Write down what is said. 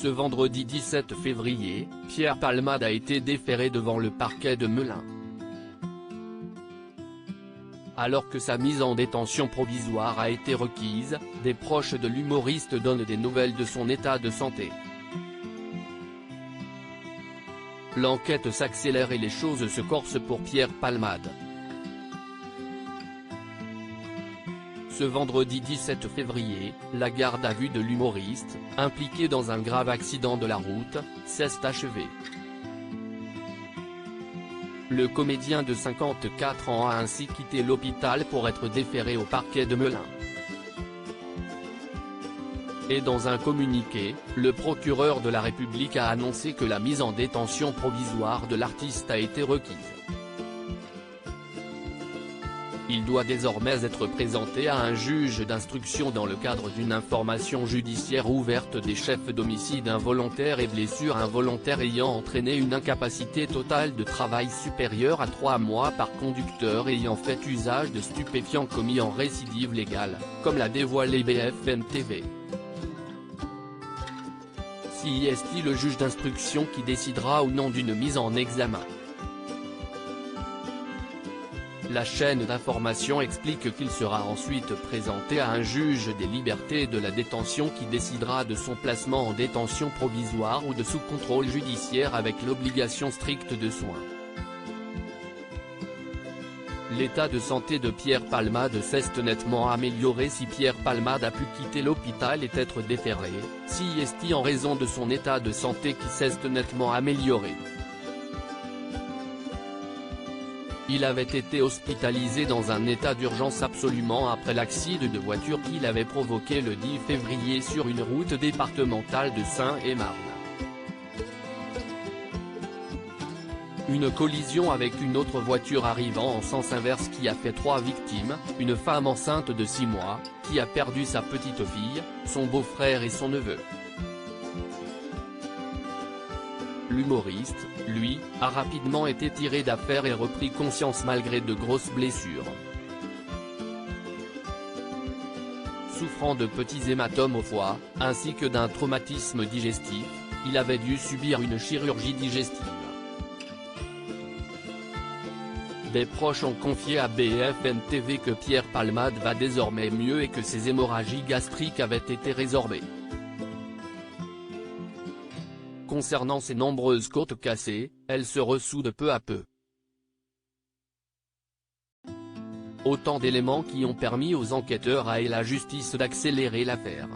Ce vendredi 17 février, Pierre Palmade a été déféré devant le parquet de Melun. Alors que sa mise en détention provisoire a été requise, des proches de l'humoriste donnent des nouvelles de son état de santé. L'enquête s'accélère et les choses se corsent pour Pierre Palmade. Ce vendredi 17 février, la garde à vue de l'humoriste, impliqué dans un grave accident de la route, s'est achevée. Le comédien de 54 ans a ainsi quitté l'hôpital pour être déféré au parquet de Melun. Et dans un communiqué, le procureur de la République a annoncé que la mise en détention provisoire de l'artiste a été requise. Il doit désormais être présenté à un juge d'instruction dans le cadre d'une information judiciaire ouverte des chefs d'homicide involontaire et blessure involontaire ayant entraîné une incapacité totale de travail supérieure à 3 mois par conducteur ayant fait usage de stupéfiants commis en récidive légale, comme l'a dévoilé BFM TV. C'est le juge d'instruction qui décidera ou non d'une mise en examen. La chaîne d'information explique qu'il sera ensuite présenté à un juge des libertés et de la détention qui décidera de son placement en détention provisoire ou de sous contrôle judiciaire avec l'obligation stricte de soins. L'état de santé de Pierre Palmade s'est nettement amélioré si Pierre Palmade a pu quitter l'hôpital et être déféré, en raison de son état de santé qui s'est nettement amélioré. Il avait été hospitalisé dans un état d'urgence absolument après l'accident de voiture qu'il avait provoqué le 10 février sur une route départementale de Seine-et-Marne. Une collision avec une autre voiture arrivant en sens inverse qui a fait 3 victimes, une femme enceinte de 6 mois, qui a perdu sa petite fille, son beau-frère et son neveu. L'humoriste, lui, a rapidement été tiré d'affaire et repris conscience malgré de grosses blessures. Souffrant de petits hématomes au foie, ainsi que d'un traumatisme digestif, il avait dû subir une chirurgie digestive. Des proches ont confié à BFM TV que Pierre Palmade va désormais mieux et que ses hémorragies gastriques avaient été résorbées. Concernant ses nombreuses côtes cassées, elles se ressoudent peu à peu. Autant d'éléments qui ont permis aux enquêteurs et la justice d'accélérer l'affaire.